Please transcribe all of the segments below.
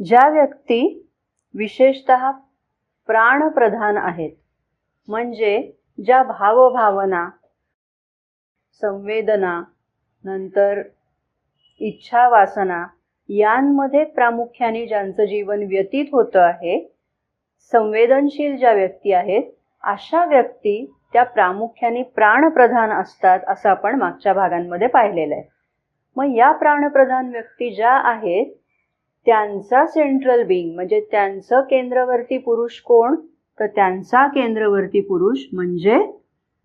ज्या व्यक्ती विशेषतः प्राणप्रधान आहेत, म्हणजे ज्या भावभावना, संवेदना, नंतर इच्छा वासना यांमध्ये प्रामुख्याने ज्यांचं जीवन व्यतीत होतं आहे, संवेदनशील ज्या व्यक्ती आहेत, अशा व्यक्ती त्या प्रामुख्याने प्राणप्रधान असतात असं आपण मागच्या भागांमध्ये पाहिलेलं आहे. मग या प्राणप्रधान व्यक्ती ज्या आहेत त्यांचा सेंट्रल बीइंग म्हणजे त्यांचं केंद्रवर्ती पुरुष कोण, तर त्यांचा केंद्रवर्ती पुरुष म्हणजे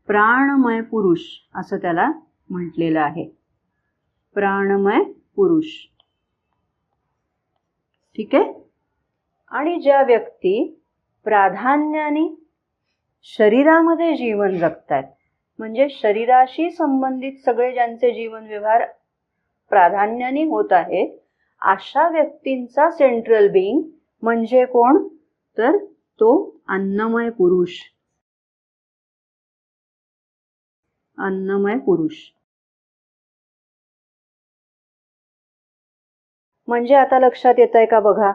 प्राणमय पुरुष असं त्याला म्हटलेलं आहे. प्राणमय पुरुष. ठीक आहे. आणि ज्या व्यक्ती प्राधान्याने शरीरामध्ये जीवन जगतात, म्हणजे शरीराशी संबंधित सगळे ज्यांचे जीवन व्यवहार प्राधान्याने होत आहेत, अशा व्यक्तींचा सेंट्रल बीइंग म्हणजे कोण, तर तो अन्नमय पुरुष. अन्नमय पुरुष. म्हणजे आता लक्षात येतंय का बघा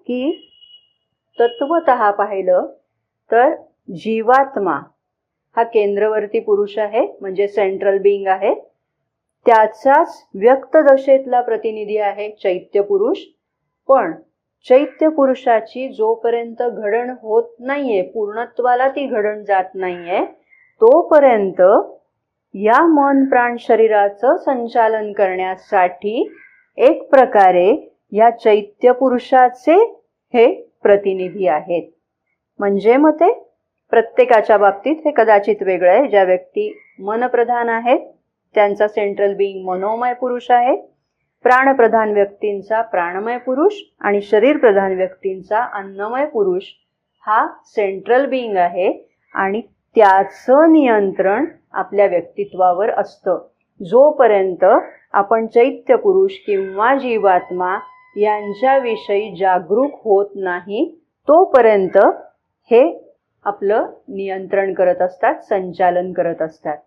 की तत्वतः पाहिलं तर जीवात्मा हा केंद्रवर्ती पुरुष आहे, म्हणजे सेंट्रल बीइंग आहे. त्याचाच व्यक्त दशेतला प्रतिनिधी आहे चैत्य पुरुष. पण चैत्य पुरुषाची जोपर्यंत घडण होत नाहीये, पूर्णत्वाला ती घडण जात नाहीये, तोपर्यंत या मन प्राण शरीराचं संचालन करण्यासाठी एक प्रकारे या चैत्य पुरुषाचे हे प्रतिनिधी आहेत. म्हणजे मग ते प्रत्येकाच्या बाबतीत हे कदाचित वेगळं आहे. ज्या व्यक्ती मनप्रधान आहेत त्यांचा सेंट्रल बीइंग मनोमय पुरुष आहे, प्राणप्रधान व्यक्तींचा प्राणमय पुरुष आणि शरीर प्रधान व्यक्तींचा अन्नमय पुरुष हा सेंट्रल बीइंग आहे. आणि त्याचं नियंत्रण आपल्या व्यक्तित्वावर असतं. जोपर्यंत आपण चैत्य पुरुष किंवा जीवात्मा यांच्याविषयी जागरूक होत नाही, तोपर्यंत हे आपलं नियंत्रण करत असतात, संचालन करत असतात.